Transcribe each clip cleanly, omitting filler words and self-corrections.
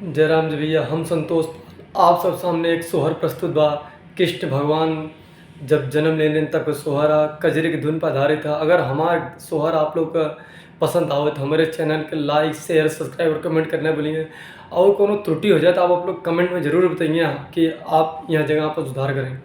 जय राम जी भैया। हम संतोष आप सब सामने एक सोहर प्रस्तुत बा। कृष्ण भगवान जब जन्म लेने तक सोहरा कजरी की धुन पर आधारित था। अगर हमारा सोहर आप लोग का पसंद आवे तो हमारे चैनल के लाइक शेयर सब्सक्राइब और कमेंट करना भूलिए। और कोनो त्रुटि हो जाए तो आप लोग कमेंट में ज़रूर बताइए कि आप यह जगह पर सुधार करें।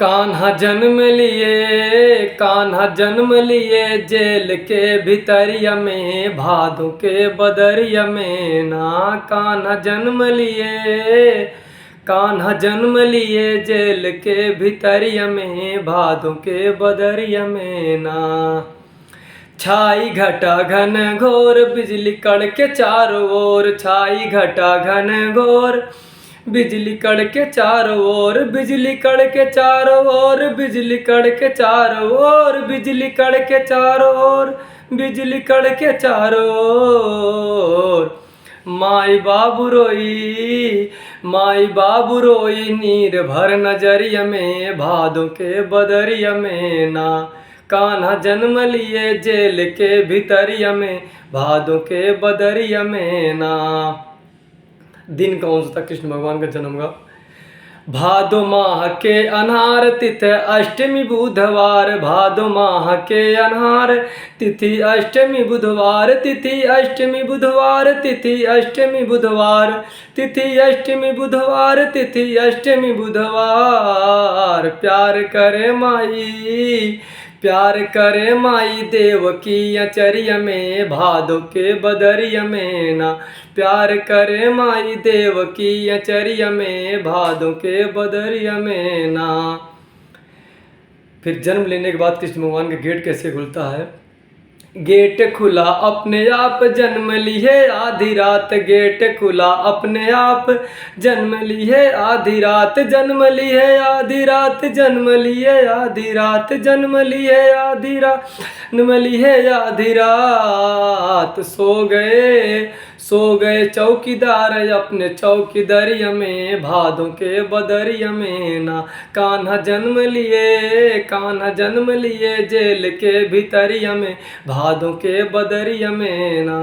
कान्हा जन्म लिए, कान्हा जन्म लिए जेल के भितरिया में, भादों के बदरिया में ना। कान्हा जन्म लिए, कान्हा जन्म लिए जेल के भितरिया में, भादों के बदरिया में ना। छाई घटा घन घोर बिजली कड़के चारों ओर, छाई घटा घन घोर बिजली कड़के चारों ओर, बिजली कड़के चारों ओर, बिजली कड़के चारों ओर, बिजली कड़के चारों ओर, बिजली कड़के चारों ओर। माई बाबू रोई, माई बाबू रोई नीर भर नजरिया में, भादों के बदरिया में ना। कान्हा जन्म लिए जेल के भितरिया में, भादों के बदरिया में ना। दिन कौन सा था कृष्ण भगवान का जन्म का? भादो माह के अनहार तिथि अष्टमी बुधवार, भादो माह के अनहार तिथि अष्टमी बुधवार, तिथि अष्टमी बुधवार, तिथि अष्टमी बुधवार, तिथि अष्टमी बुधवार, तिथि अष्टमी बुधवार। प्यार करे माई, प्यार करे माई देवकी अचरिया में, भादों के बदरिया में ना। प्यार करे माई देवकी अचरिया में, भादों के बदरिया में ना। फिर जन्म लेने के बाद कृष्ण भगवान का गेट कैसे खुलता है? गेट खुला अपने आप जन्म लिए आधी रात, गेट खुला अपने आप जन्म लिए आधी रात, जन्म लिए आधी रात, जन्म लिए आधी रात, जन्म लिए आधी रात, जन्म लिए आधी रात। सो गए चौकीदार अपने चौकीदरिया में, भादों के बदरिया में ना। कान्हा जन्म लिए, कान्हा जन्म लिए जेल के भितरिया में, भादों के बदरिया में ना।